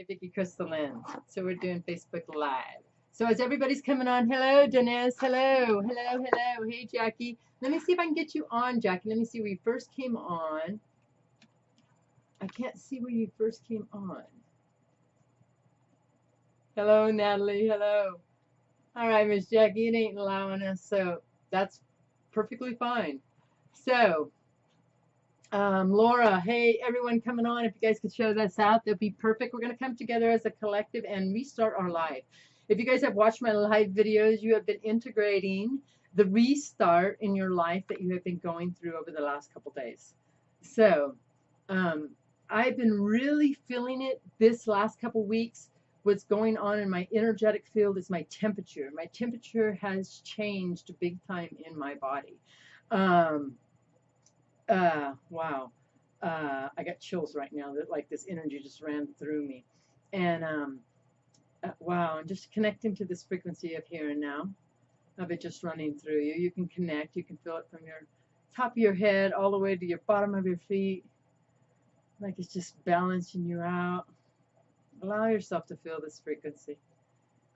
right, Vicky Crystalline. So we're doing Facebook Live. So as everybody's coming on, hello, Dennis. Hello, hello, hello. Hey, Jackie. Let me see if I can get you on, Jackie. Let me see where you first came on. I can't see where you first came on. Hello, Natalie. Hello. All right, Miss Jackie, it ain't allowing us, so that's perfectly fine. So, Laura, hey, everyone coming on. If you guys could show this out, that'd be perfect. We're going to come together as a collective and restart our life. If you guys have watched my live videos, you have been integrating the restart in your life that you have been going through over the last couple days. So, I've been really feeling it this last couple weeks. What's going on in my energetic field is my temperature. My temperature has changed big time in my body. Wow. I got chills right now that like this energy just ran through me. And wow, and just connecting to this frequency of here and now, of it just running through you. You can connect, you can feel it from your top of your head all the way to your bottom of your feet. Like it's just balancing you out. Allow yourself to feel this frequency.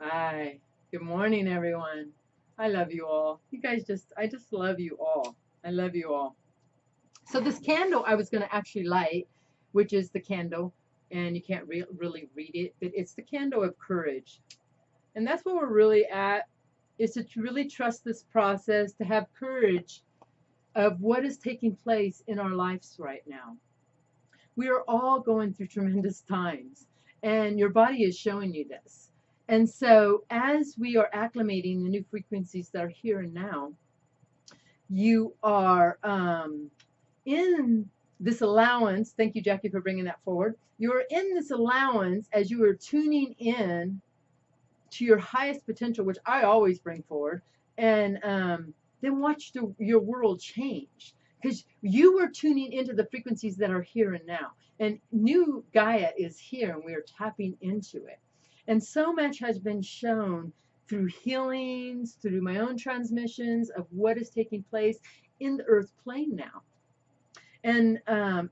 Hi. Good morning, everyone. I love you all. You guys I just love you all. I love you all. So this candle I was going to actually light, which is the candle, and you can't really read it, but it's the candle of courage. And that's what we're really at, is to really trust this process, to have courage of what is taking place in our lives right now. We are all going through tremendous times, and your body is showing you this. And so as we are acclimating the new frequencies that are here and now, you are in this allowance. Thank you, Jackie, for bringing that forward. You're in this allowance as you are tuning in to your highest potential, which I always bring forward, and then watch your world change, because you are tuning into the frequencies that are here and now, and new Gaia is here, and we are tapping into it. And so much has been shown through healings, through my own transmissions of what is taking place in the earth plane now. And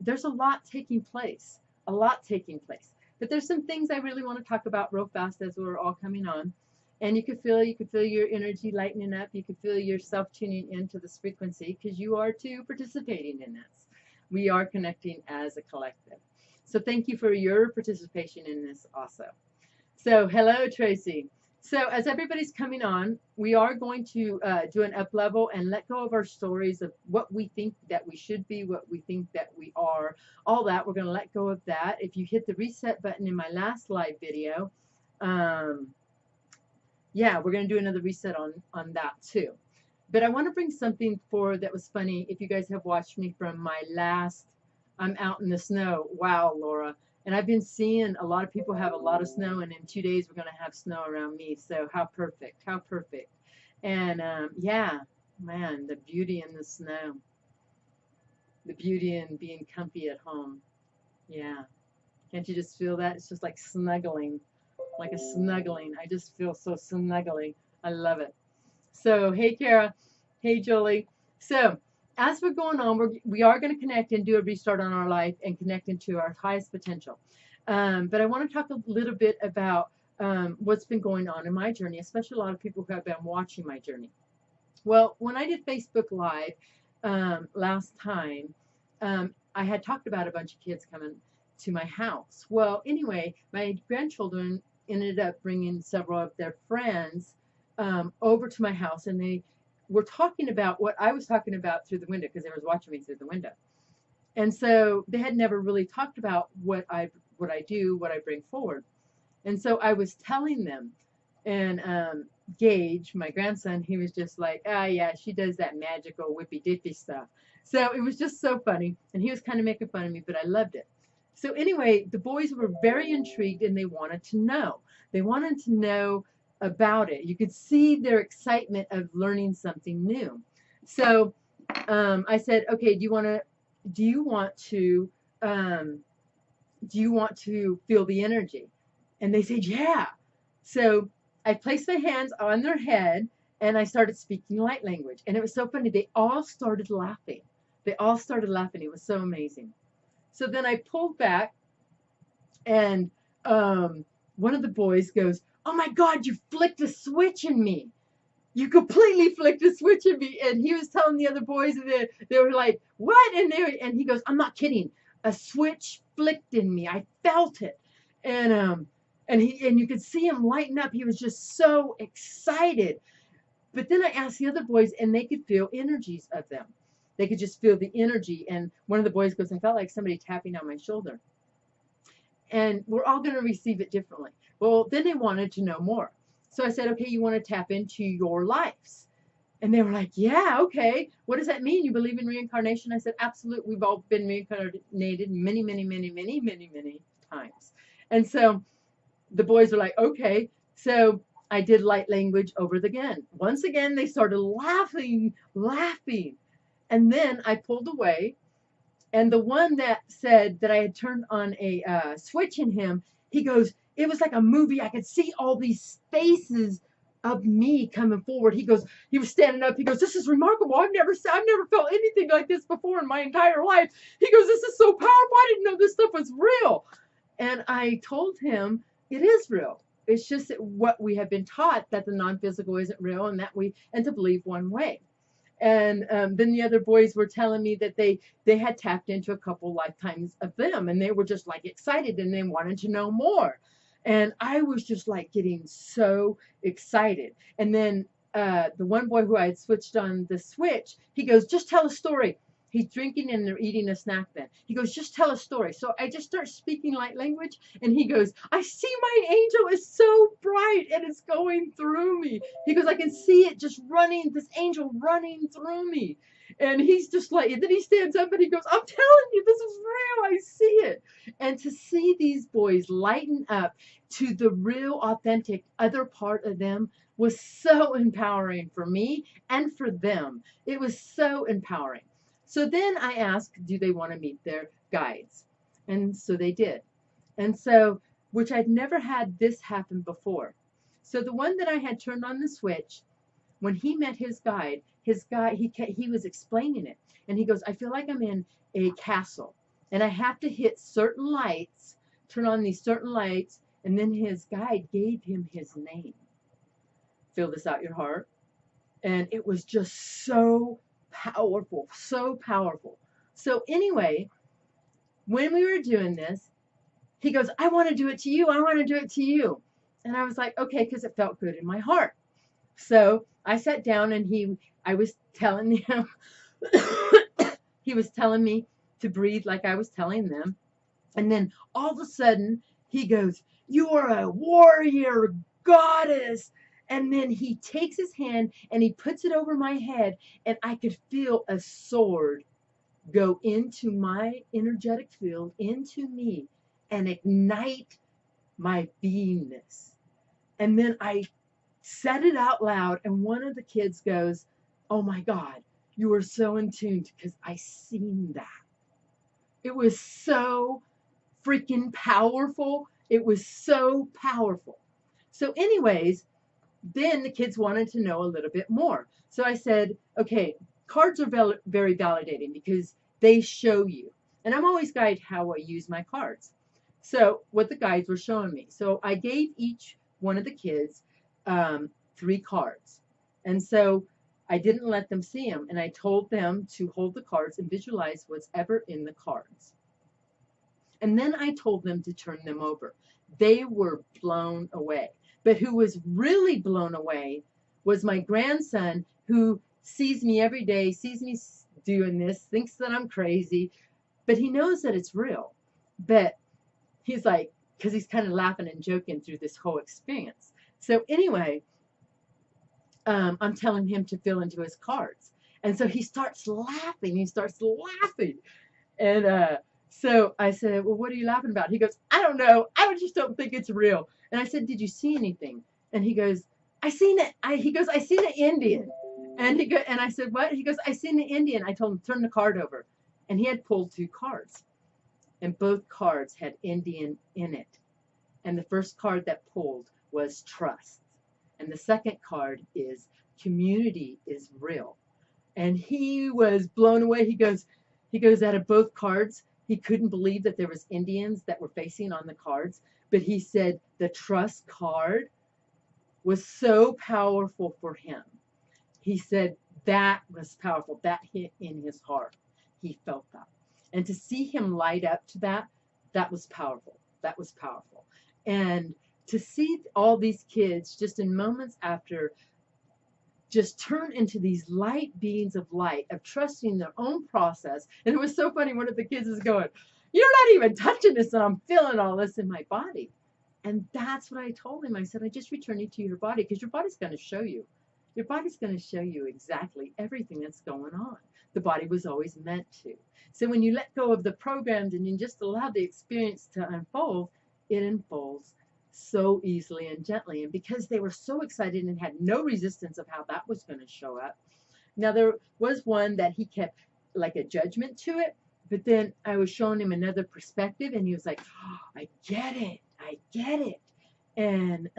there's a lot taking place, But there's some things I really want to talk about real fast as we're all coming on. And you can feel your energy lightening up. You can feel yourself tuning into this frequency, because you are too participating in this. We are connecting as a collective. So thank you for your participation in this also. So hello, Tracy. So as everybody's coming on, we are going to do an up level and let go of our stories of what we think that we should be, what we think that we are, all that. We're going to let go of that. If you hit the reset button in my last live video, yeah, we're going to do another reset on that too. But I want to bring something forward that was funny. If you guys have watched me from my last, I'm out in the snow. Wow, Laura. And I've been seeing a lot of people have a lot of snow, and in 2 days we're going to have snow around me. So how perfect, how perfect. And yeah, man, the beauty in the snow, the beauty in being comfy at home. Yeah. Can't you just feel that? It's just like snuggling, like a snuggling. I just feel so snuggly. I love it. So, hey, Kara. Hey, Jolie. So, as we're going on, we are going to connect and do a restart on our life and connect into our highest potential. But I want to talk a little bit about what's been going on in my journey, especially a lot of people who have been watching my journey. Well, when I did Facebook Live last time, I had talked about a bunch of kids coming to my house. Well, anyway, my grandchildren ended up bringing several of their friends over to my house, and they were talking about what I was talking about through the window, because they were watching me through the window. And so they had never really talked about what I do, what I bring forward. And so I was telling them, and Gage, my grandson, he was just like, ah, yeah, she does that magical whippy dippy stuff. So it was just so funny, and he was kind of making fun of me, but I loved it. So anyway, the boys were very intrigued, and they wanted to know. They wanted to know about it. You could see their excitement of learning something new. So I said, okay, do you want to feel the energy? And they said, yeah. So I placed my hands on their head, and I started speaking light language. And it was so funny. They all started laughing. It was so amazing. So then I pulled back, and one of the boys goes, "Oh my God, you flicked a switch in me. You completely flicked a switch in me." And he was telling the other boys, and they were like, "What?" And he goes, "I'm not kidding. A switch flicked in me. I felt it." And you could see him lighten up. He was just so excited. But then I asked the other boys, and they could feel energies of them. They could just feel the energy. And one of the boys goes, "I felt like somebody tapping on my shoulder." And we're all going to receive it differently. Well, then they wanted to know more. So I said, "Okay, you want to tap into your lives?" And they were like, "Yeah, okay. What does that mean? You believe in reincarnation?" I said, "Absolutely. We've all been reincarnated many, many, many, many, many, many times." And so the boys were like, "Okay." So I did light language over again. Once again, they started laughing. And then I pulled away. And the one that said that I had turned on a switch in him, he goes, "It was like a movie. I could see all these faces of me coming forward." He goes, he was standing up. He goes, "This is remarkable. I've never felt anything like this before in my entire life." He goes, "This is so powerful. I didn't know this stuff was real." And I told him, it is real. It's just that what we have been taught, that the non-physical isn't real, and to believe one way. And then the other boys were telling me that they had tapped into a couple lifetimes of them, and they were just like excited, and they wanted to know more. And I was just like getting so excited. And then the one boy who I had switched on the switch, he goes, "Just tell a story." He's drinking and they're eating a snack then. He goes, "Just tell a story." So I just start speaking light language, and he goes, "I see my angel is so bright and it's going through me." He goes, "I can see it just running, this angel running through me." And he's just like, and then he stands up and he goes, "I'm telling you, this is real. I see it." And to see these boys lighten up to the real, authentic other part of them was so empowering for me and for them. It was so empowering. So then I asked, do they want to meet their guides? And so they did. And so, which I'd never had this happen before. So the one that I had turned on the switch, when he met his guide, he was explaining it. And he goes, "I feel like I'm in a castle, and I have to hit certain lights, turn on these certain lights." And then his guide gave him his name. "Fill this out your heart." And it was just so powerful, so powerful. So anyway, when we were doing this, he goes, "I want to do it to you. I want to do it to you." And I was like, "Okay," because it felt good in my heart. So I sat down, and I was telling him, he was telling me to breathe like I was telling them. And then all of a sudden he goes, "You are a warrior goddess." And then he takes his hand and he puts it over my head, and I could feel a sword go into my energetic field, into me, and ignite my beingness. And then I said it out loud, and one of the kids goes, "Oh my God, you were so in tune," because I seen that. It was so freaking powerful. It was so powerful. So anyways, then the kids wanted to know a little bit more. So I said, "Okay, cards are very validating because they show you." And I'm always guided how I use my cards. So what the guides were showing me. So I gave each one of the kids 3 cards. And so I didn't let them see them. And I told them to hold the cards and visualize what's ever in the cards. And then I told them to turn them over. They were blown away. But who was really blown away was my grandson, who sees me every day, sees me doing this, thinks that I'm crazy, but he knows that it's real. But he's like, because he's kind of laughing and joking through this whole experience. So anyway, I'm telling him to fill into his cards. And so he starts laughing. And so I said, "Well, what are you laughing about?" He goes, "I don't know. I just don't think it's real." And I said, "Did you see anything?" And he goes, "I seen it." He goes, "I seen an Indian." And I said, "What?" He goes, "I seen an Indian." I told him, "Turn the card over." And he had pulled 2 cards. And both cards had Indian in it. And the first card that pulled was trust. And the second card is community is real. And he was blown away. He goes, out of both cards, he couldn't believe that there was Indians that were facing on the cards. But he said the trust card was so powerful for him. He said that was powerful. That hit in his heart. He felt that. And to see him light up to that, that was powerful. That was powerful. And to see all these kids just in moments after just turn into these light beings of light, of trusting their own process. And it was so funny. One of the kids is going, "You're not even touching this, and I'm feeling all this in my body." And that's what I told him. I said, "I just return you to your body, because your body's going to show you. Your body's going to show you exactly everything that's going on. The body was always meant to." So when you let go of the programs and you just allow the experience to unfold, it unfolds so easily and gently. And because they were so excited and had no resistance of how that was going to show up. Now, there was one that he kept like a judgment to it, but then I was showing him another perspective, and he was like, "Oh, I get it. I get it." And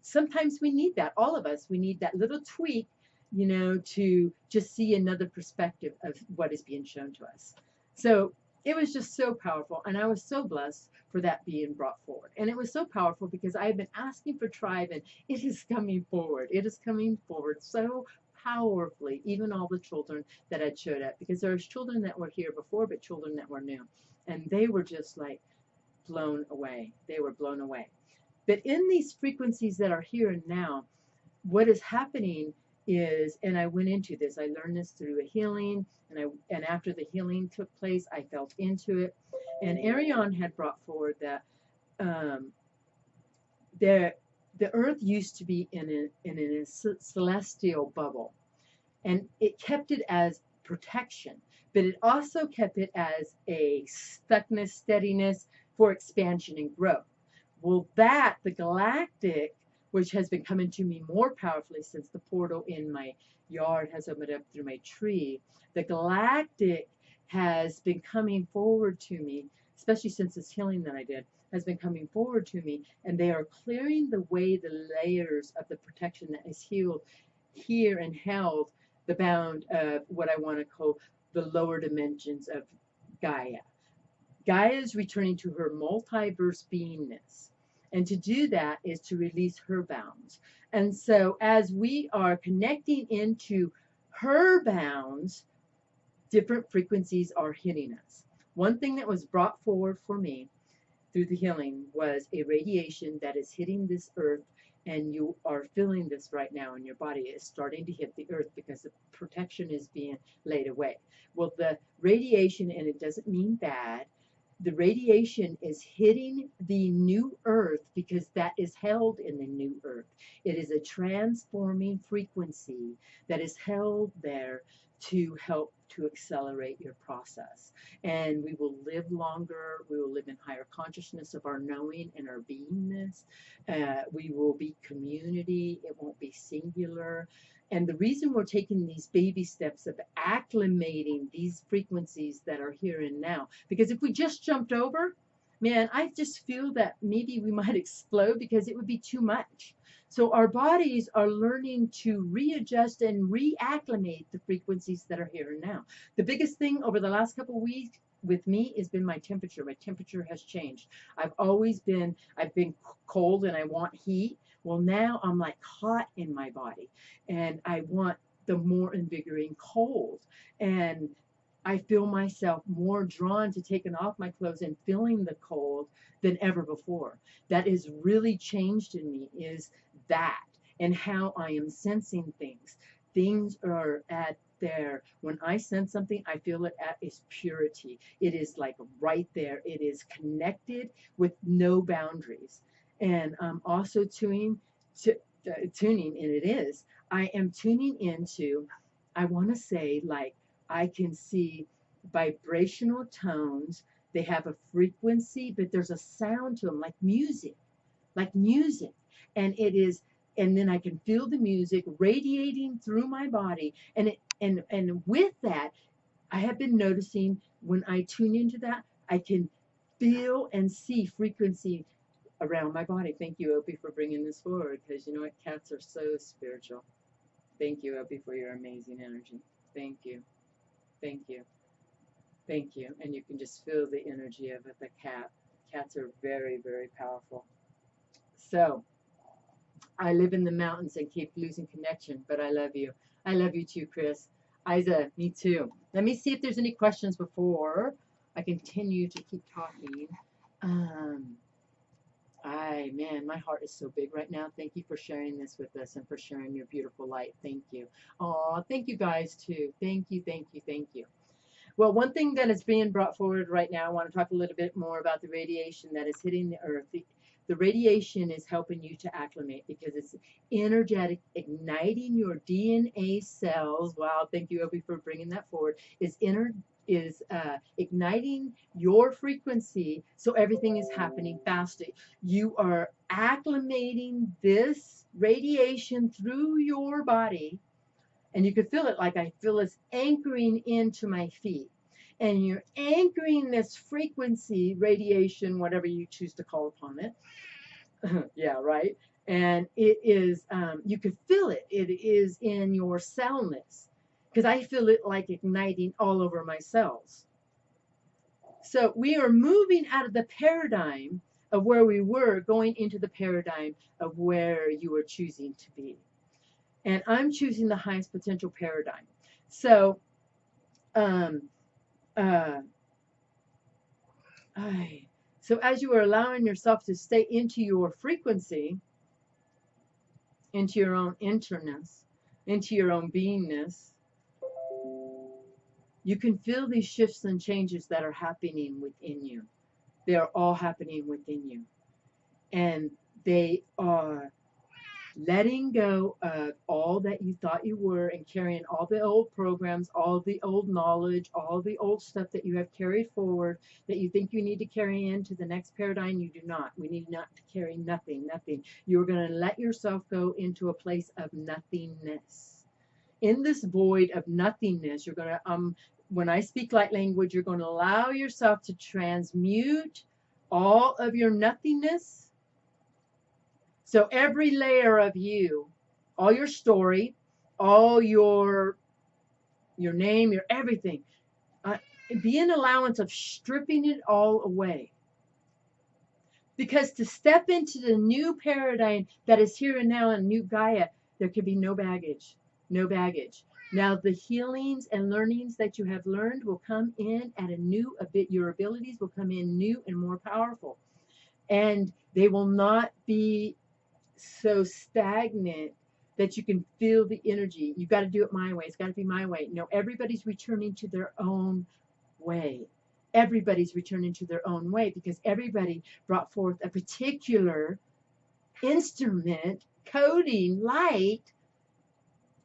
sometimes we need that. All of us, we need that little tweak, to just see another perspective of what is being shown to us. So it was just so powerful, and I was so blessed for that being brought forward. And it was so powerful because I had been asking for tribe, and it is coming forward. It is coming forward so powerfully, even all the children that had showed up, because there's children that were here before, but children that were new, and they were just like blown away. They were blown away. But in these frequencies that are here and now, what is happening is, and I went into this, I learned this through a healing, and after the healing took place, I felt into it. And Airion had brought forward that the earth used to be in a celestial bubble, and it kept it as protection, but it also kept it as a stuckness, steadiness for expansion and growth. Well, the galactic, which has been coming to me more powerfully since the portal in my yard has opened up through my tree, the galactic has been coming forward to me, especially since this healing that I did, has been coming forward to me, and they are clearing the way, the layers of the protection that is healed here and held, the bound of what I want to call the lower dimensions of Gaia. Gaia is returning to her multiverse beingness. And to do that is to release her bounds. And so as we are connecting into her bounds, different frequencies are hitting us. One thing that was brought forward for me through the healing was a radiation that is hitting this earth, and you are feeling this right now in your body. It's starting to hit the earth because the protection is being laid away. Well, the radiation, and it doesn't mean bad, the radiation is hitting the new earth because that is held in the new earth. It is a transforming frequency that is held there to help to accelerate your process. And we will live longer. We will live in higher consciousness of our knowing and our beingness. We will be community. It won't be singular. And the reason we're taking these baby steps of acclimating these frequencies that are here and now, because if we just jumped over, man, I just feel that maybe we might explode because it would be too much. So our bodies are learning to readjust and reacclimate the frequencies that are here and now. The biggest thing over the last couple of weeks with me has been my temperature. My temperature has changed. I've been cold and I want heat. Well, now I'm like hot in my body, and I want the more invigorating cold. And I feel myself more drawn to taking off my clothes and feeling the cold than ever before. That has really changed in me, is that, and how I am sensing things. Things are at there. When I sense something, I feel it at its purity. It is like right there. It is connected with no boundaries. And I'm also tuning, and it is, I am tuning into, I want to say, like, I can see vibrational tones. They have a frequency, but there's a sound to them, like music. And it is, and then I can feel the music radiating through my body. And with that, I have been noticing when I tune into that, I can feel and see frequency around my body. Thank you, Opie, for bringing this forward, because you know what? Cats are so spiritual. Thank you, Opie, for your amazing energy. Thank you. Thank you. Thank you. And you can just feel the energy of the cat cats are very, very powerful. So I live in the mountains and keep losing connection, but I love you. I love you too, Chris. Isa, me too. Let me see if there's any questions before I continue to keep talking. Man, my heart is so big right now. Thank you for sharing this with us and for sharing your beautiful light. Thank you. Oh, thank you guys too. Thank you, thank you, thank you. Well, one thing that is being brought forward right now, I want to talk a little bit more about the radiation that is hitting the earth. The radiation is helping you to acclimate because it's energetic, igniting your DNA cells. Wow, thank you, Obi, for bringing that forward. Is igniting your frequency, so everything is happening faster. You are acclimating this radiation through your body, and you can feel it like I feel this anchoring into my feet. And you're anchoring this frequency, radiation, whatever you choose to call upon it. Yeah, right. And it is, you can feel it. It is in your cellness because I feel it like igniting all over my cells. So we are moving out of the paradigm of where we were, going into the paradigm of where you are choosing to be. And I'm choosing the highest potential paradigm. So, so as you are allowing yourself to stay into your frequency, into your own interness, into your own beingness, you can feel these shifts and changes that are happening within you. They are all happening within you. And they are letting go of all that you thought you were and carrying all the old programs, all the old knowledge, all the old stuff that you have carried forward that you think you need to carry into the next paradigm. You do not. We need not to carry nothing. You're going to let yourself go into a place of nothingness. In this void of nothingness, you're going to, when I speak light language, you're going to allow yourself to transmute all of your nothingness. So every layer of you, all your story, all your name, your everything, be an allowance of stripping it all away. Because to step into the new paradigm that is here and now in new Gaia, there can be no baggage, no baggage. Now the healings and learnings that you have learned will come in at a new, your abilities will come in new and more powerful. And they will not be so stagnant that you can feel the energy. You got to do it my way. It's got to be my way. No, everybody's returning to their own way. Everybody's returning to their own way because everybody brought forth a particular instrument, coding, light,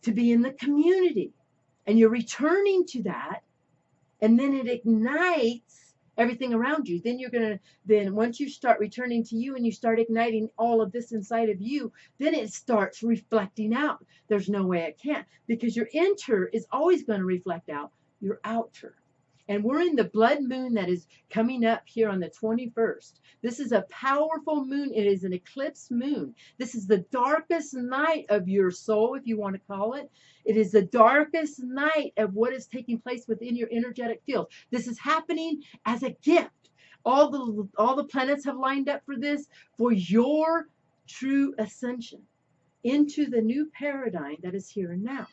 to be in the community. And you're returning to that, and then it ignites everything around you. Then once you start returning to you and you start igniting all of this inside of you, then it starts reflecting out. There's no way it can't, because your inner is always going to reflect out your outer. And we're in the blood moon that is coming up here on the 21st. This is a powerful moon. It is an eclipse moon. This is the darkest night of your soul, if you want to call it. It is the darkest night of what is taking place within your energetic field. This is happening as a gift. All the planets have lined up for this, for your true ascension into the new paradigm that is here and now.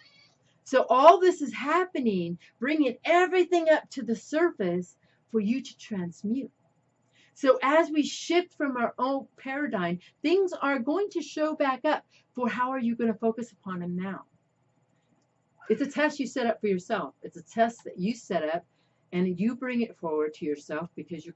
So all this is happening, bringing everything up to the surface for you to transmute. So as we shift from our own paradigm, things are going to show back up for how are you going to focus upon them now. It's a test you set up for yourself. It's a test that you set up and you bring it forward to yourself because you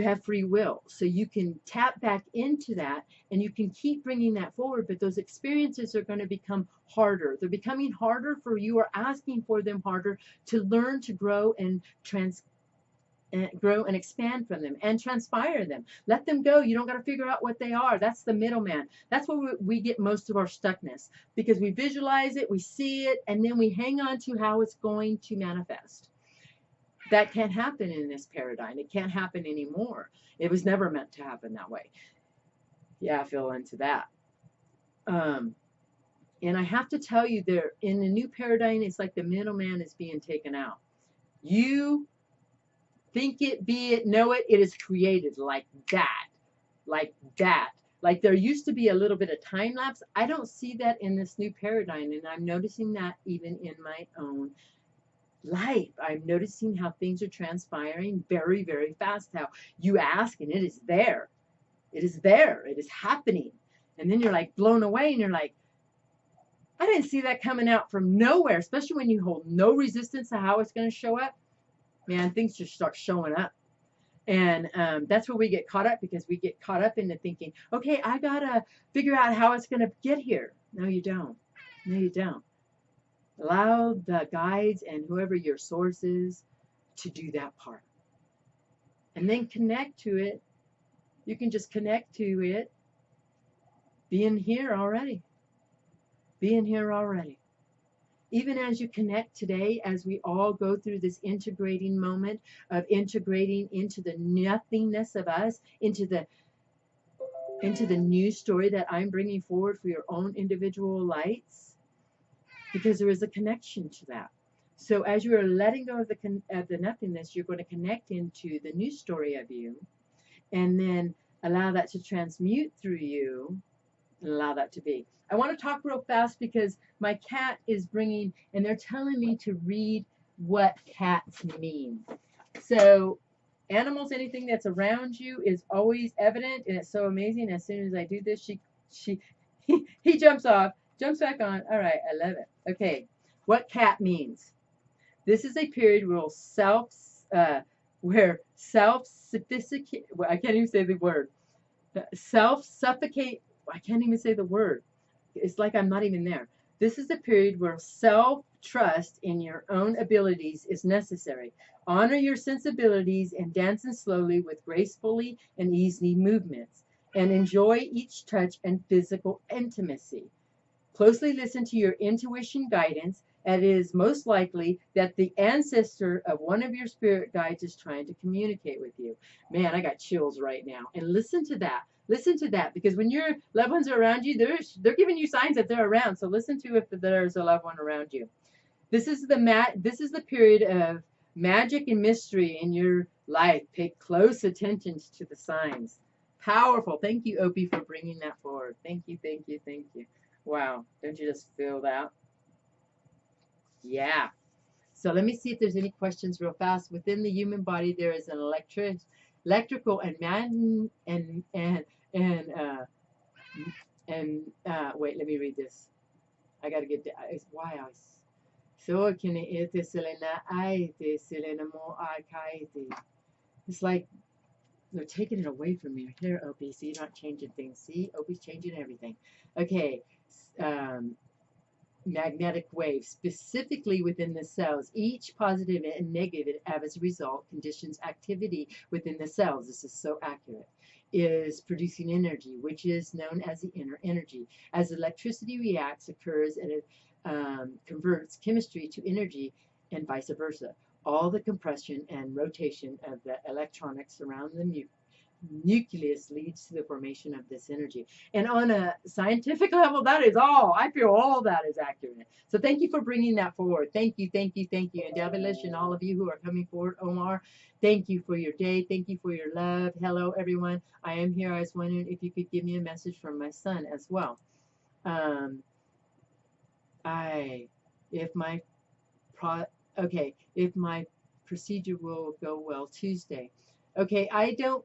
have free will. So you can tap back into that and you can keep bringing that forward, but those experiences are going to become harder. They're becoming harder for you, or asking for them harder to learn to grow and grow and expand from them and transpire them. Let them go. You don't got to figure out what they are. That's the middleman. That's where we get most of our stuckness, because we visualize it, we see it, and then we hang on to how it's going to manifest. That can't happen in this paradigm. It can't happen anymore. It was never meant to happen that way. Yeah, I feel into that. And I have to tell you, there in the new paradigm, it's like the middleman is being taken out. You think it, be it, know it, it is created like that. Like that. Like there used to be a little bit of time lapse. I don't see that in this new paradigm, and I'm noticing that even in my own life. I'm noticing how things are transpiring very, very fast. How you ask and it is there. It is there. It is happening. And then you're like blown away and you're like, I didn't see that coming out from nowhere, especially when you hold no resistance to how it's going to show up. Man, things just start showing up. And that's where we get caught up, because we get caught up into thinking, okay, I got to figure out how it's going to get here. No, you don't. No, you don't. Allow the guides and whoever your source is to do that part. And then connect to it. You can just connect to it. Being here already. Being here already. Even as you connect today, as we all go through this integrating moment of integrating into the nothingness of us, into the new story that I'm bringing forward for your own individual lights, because there is a connection to that. So as you are letting go of the nothingness, you're going to connect into the new story of you, and then allow that to transmute through you, and allow that to be. I want to talk real fast because my cat is bringing, and they're telling me to read what cats mean. So animals, anything that's around you is always evident, and it's so amazing. As soon as I do this, he jumps off, jumps back on. All right, I love it. Okay, what cat means. This is a period where self-sophisticate, well, I can't even say the word. Self-suffocate, I can't even say the word. It's like I'm not even there. This is the period where self-trust in your own abilities is necessary. Honor your sensibilities and dance slowly with gracefully and easy movements. And enjoy each touch and physical intimacy. Closely listen to your intuition guidance. And it is most likely that the ancestor of one of your spirit guides is trying to communicate with you. Man, I got chills right now. And listen to that. Listen to that, because when your loved ones are around you, they're giving you signs that they're around. So listen to if there's a loved one around you. This is the period of magic and mystery in your life. Pay close attention to the signs. Powerful. Thank you, Opie, for bringing that forward. Thank you, thank you, thank you. Wow. Don't you just feel that? Yeah. So let me see if there's any questions real fast. Within the human body, there is an electrical and wait, let me read this. I gotta get it's why I so can it selena I selena mo archaite. It's like they're taking it away from me. Here, Opie, so you're not changing things. See, Opie's changing everything. Okay. Magnetic waves, specifically within the cells. Each positive and negative, as a result, conditions activity within the cells. This is so accurate. Is producing energy, which is known as the inner energy. As electricity reacts, occurs, and it converts chemistry to energy, and vice versa. All the compression and rotation of the electronics around the nucleus leads to the formation of this energy. And on a scientific level, that is all. I feel all that is accurate. So thank you for bringing that forward. Thank you, thank you, thank you. And Devilish and all of you who are coming forward, Omar, thank you for your day. Thank you for your love. Hello, everyone. I am here. I was wondering if you could give me a message from my son as well. If my procedure will go well Tuesday. Okay, I don't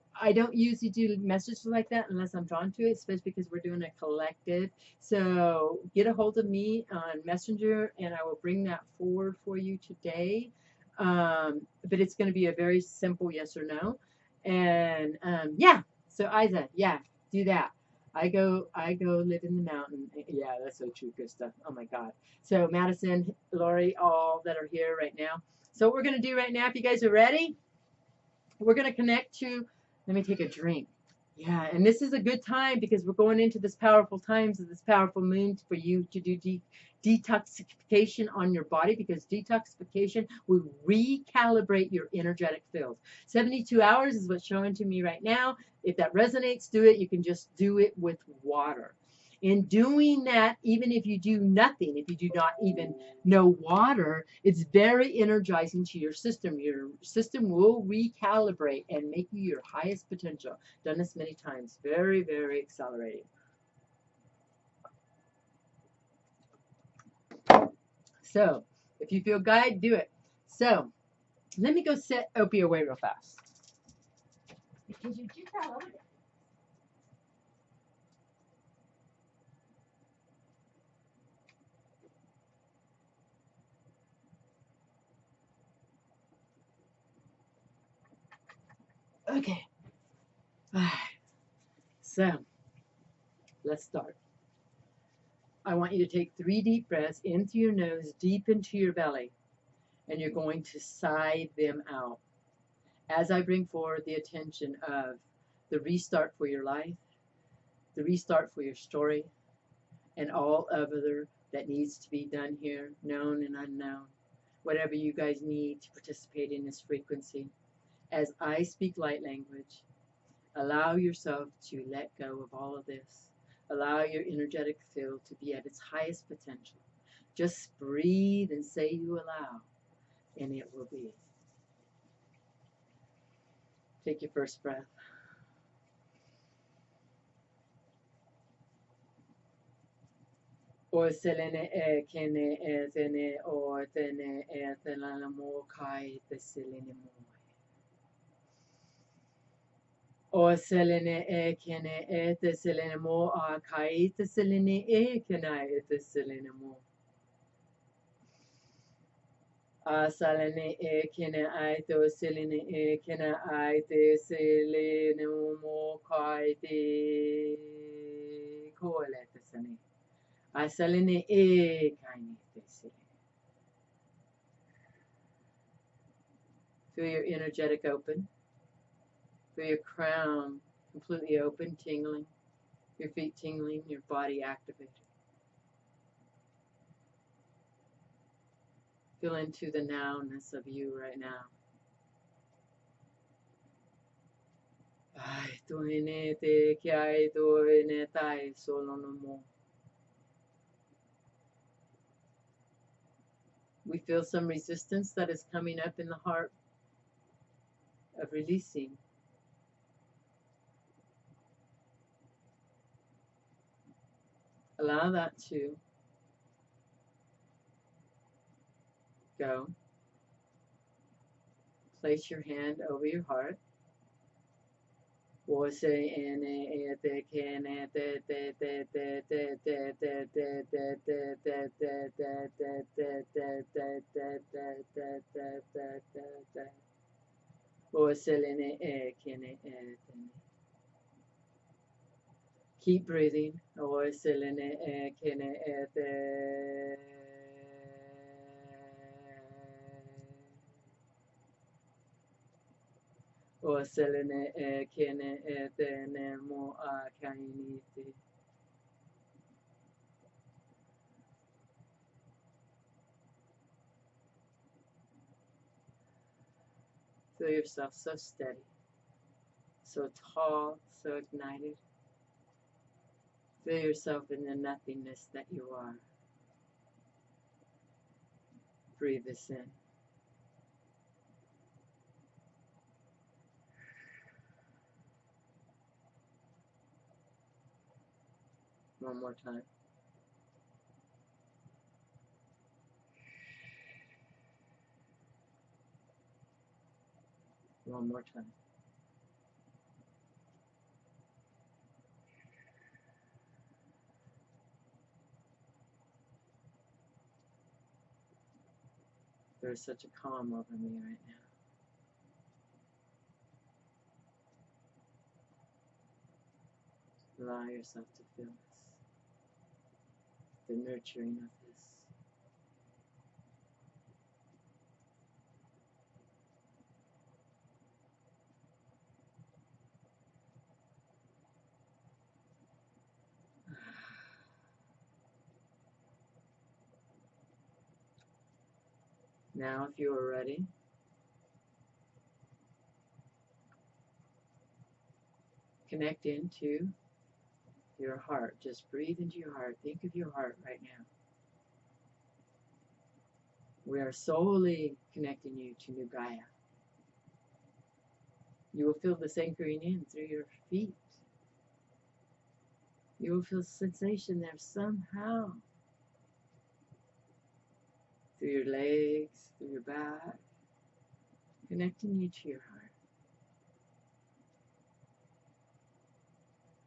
usually do messages like that unless I'm drawn to it, especially because we're doing a collective. So get a hold of me on Messenger, and I will bring that forward for you today. But it's going to be a very simple yes or no. And yeah, so Isa, yeah, do that. I go live in the mountain. Yeah, that's so true, Krista. Oh my God. So Madison, Lori, all that are here right now. So what we're going to do right now, if you guys are ready, we're going to connect to, let me take a drink. Yeah, and this is a good time because we're going into this powerful times of this powerful moon for you to do detoxification on your body, because detoxification will recalibrate your energetic field. 72 hours is what's showing to me right now. If that resonates, do it. You can just do it with water. In doing that, even if you do nothing, if you do not even know water, it's very energizing to your system. Your system will recalibrate and make you your highest potential. Done this many times. Very, very accelerating. So, if you feel guided, do it. So, let me go set Opie away real fast. Because you just fell over there. Okay. So, let's start. I want you to take 3 deep breaths in through your nose, deep into your belly, and you're going to sigh them out. As I bring forward the attention of the restart for your life, the restart for your story, and all other that needs to be done here, known and unknown, whatever you guys need to participate in this frequency. As I speak light language, allow yourself to let go of all of this. Allow your energetic field to be at its highest potential. Just breathe and say you allow, and it will be. Take your first breath. O selene e kene e tene o tene e tene mo kai te selene mo. O selene e kene e te selene mo a kai te selene e kena e te selene mo. A selene e kene ai te selene e kena ai te selene mo kai te koele te selene. A selene e kaini te selene. Feel your energetic open. Feel your crown completely open, tingling. Your feet tingling, your body activated. Feel into the nowness of you right now. Ai, tuhine te kiai tuhine tai solo no mo. We feel some resistance that is coming up in the heart of releasing. Allow that to go. Place your hand over your heart. Keep breathing. O selene e kene e tene mo a kainiti. Feel yourself so steady, so tall, so ignited. Feel yourself in the nothingness that you are. Breathe this in. One more time. One more time. There's such a calm over me right now. Allow yourself to feel this, the nurturing of this. Now, if you are ready, connect into Your heart. Just breathe into your heart. Think of your heart right now. We are solely connecting you to New Gaia. You will feel this anchoring in through your feet. You will feel sensation there somehow. Through your legs, through your back, connecting you to your heart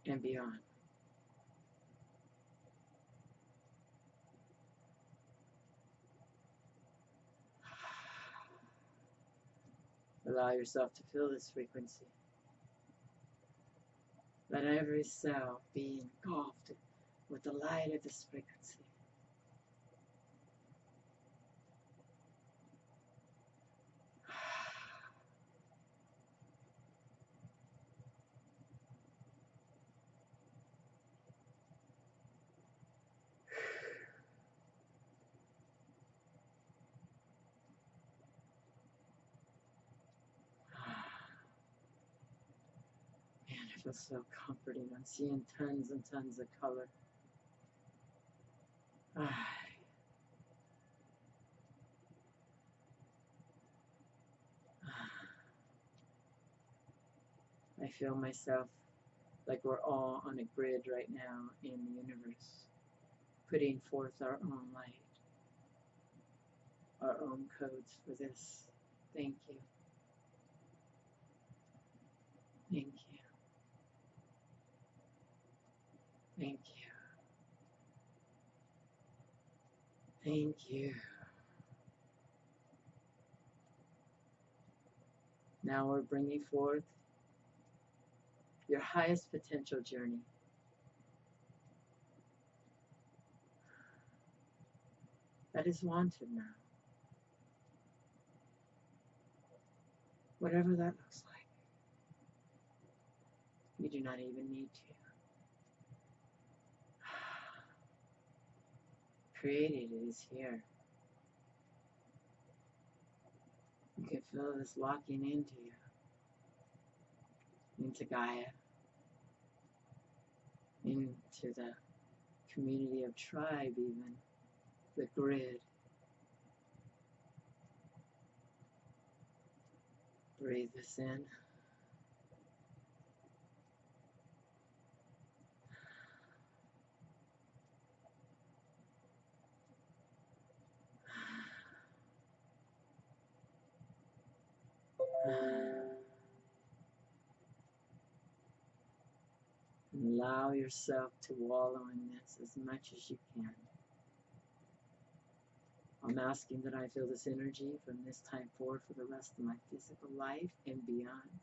and beyond. Allow yourself to feel this frequency. Let every cell be engulfed with the light of this frequency. Man, it feels so comforting. I'm seeing tons and tons of color. I feel myself like we're all on a grid right now in the universe, putting forth our own light, our own codes for this. Thank you. Thank you. Thank you. Thank you. Now we're bringing forth your highest potential journey. That is wanted now. Whatever that looks like. You do not even need to. Created, it is here. You can feel this locking into you, into Gaia, into the community of tribe even, the grid. Breathe this in. And allow yourself to wallow in this as much as you can. I'm asking that I feel this energy from this time forward for the rest of my physical life and beyond.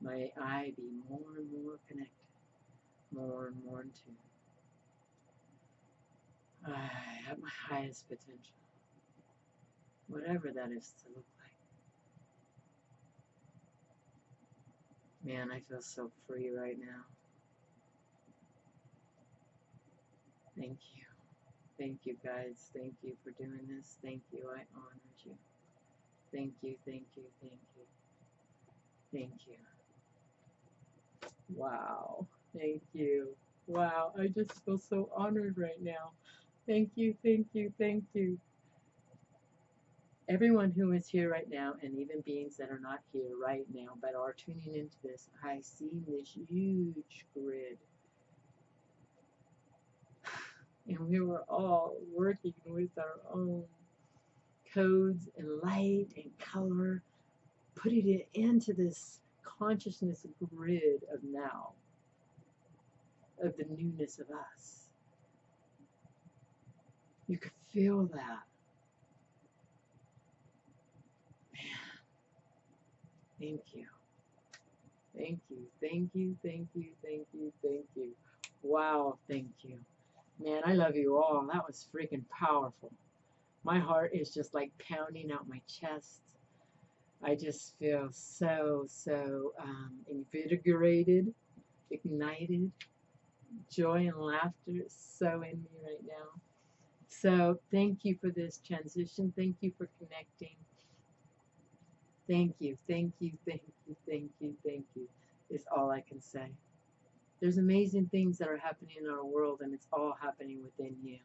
May I be more and more connected, more and more in tune. At my highest potential, whatever that is to look like. Man, I feel so free right now. Thank you. Thank you, guys. Thank you for doing this. Thank you. I honored you. Thank you, thank you, thank you. Thank you. Wow. Thank you. Wow. I just feel so honored right now. Thank you, thank you, thank you. Everyone who is here right now, and even beings that are not here right now, but are tuning into this, I see this huge grid. And we were all working with our own codes and light and color, putting it into this consciousness grid of now, of the newness of us. You could feel that. Man, thank you. Thank you, thank you, thank you, thank you, thank you. Wow, thank you. Man, I love you all. That was freaking powerful. My heart is just like pounding out my chest. I just feel so invigorated, ignited. Joy and laughter is so in me right now. So thank you for this transition. Thank you for connecting. Thank you, thank you, thank you, thank you, thank you, is all I can say. There's amazing things that are happening in our world, and it's all happening within you.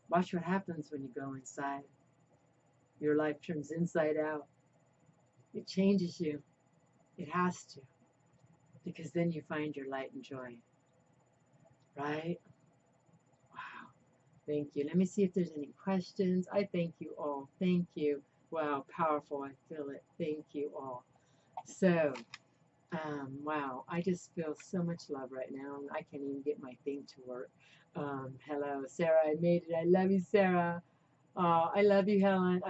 Watch what happens when you go inside. Your life turns inside out. It changes you. It has to, because then you find your light and joy. Right? Wow. Thank you. Let me see if there's any questions. I thank you all. Thank you. Wow, powerful. I feel it. Thank you all. So, wow, I just feel so much love right now, and I can't even get my thing to work. Hello, Sarah. I made it. I love you, Sarah. I love you, Helen.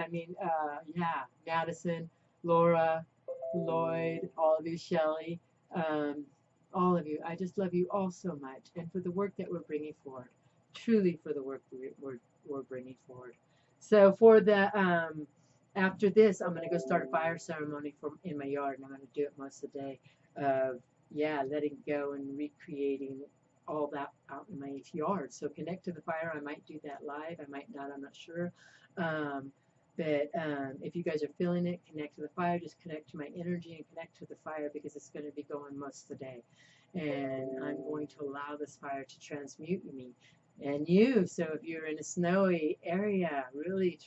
Yeah, Madison, Laura, Lloyd, all of you, Shelley, um, all of you. I just love you all so much, and for the work that we're bringing forward, truly for the work we're bringing forward. So for the after this, I'm gonna go start a fire ceremony in my yard, and I'm gonna do it most of the day. Yeah, letting go and recreating all that out in my yard. So connect to the fire. I might do that live. I might not. I'm not sure. Um, but if you guys are feeling it, connect to the fire. Just connect to my energy and connect to the fire, because it's going to be going most of the day. And I'm going to allow this fire to transmute me and you. So if you're in a snowy area, really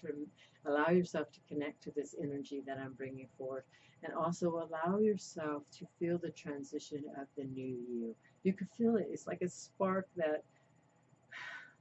allow yourself to connect to this energy that I'm bringing forth. And also allow yourself to feel the transition of the new you. You could feel it. It's like a spark that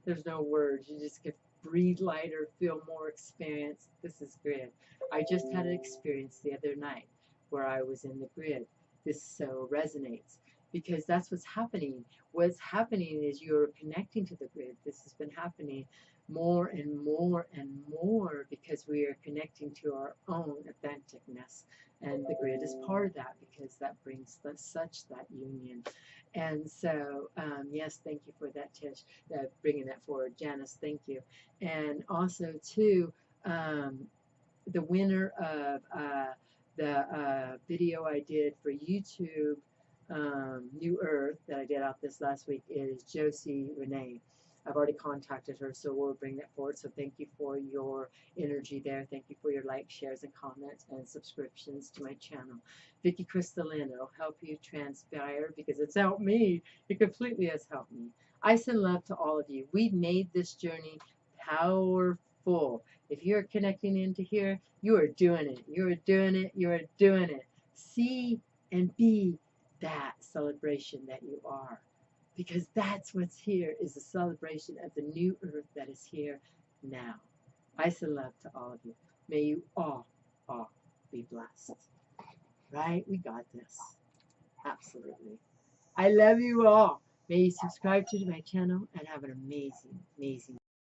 there's no words. You just get breathe lighter, feel more experience. This is grid. I just had an experience the other night where I was in the grid. This so resonates, because that's what's happening. What's happening is you're connecting to the grid. This has been happening more and more and more, because we are connecting to our own authenticness. And the grid is part of that, because that brings such that union. And so, yes, thank you for that, Tish, bringing that forward. Janice, thank you. And also, too, the winner of the video I did for YouTube, New Earth, that I did out this last week, is Josie Renee. I've already contacted her, so we'll bring that forward. So thank you for your energy there. Thank you for your likes, shares, and comments, and subscriptions to my channel. Vicky Crystalline, it'll help you transpire, because it's helped me. It completely has helped me. I send love to all of you. We've made this journey powerful. If you're connecting into here, you are doing it. You are doing it. You are doing it. See and be that celebration that you are. Because that's what's here, is a celebration of the new earth that is here now. I send love to all of you. May you all be blessed. Right? We got this. Absolutely. I love you all. May you subscribe to my channel and have an amazing, amazing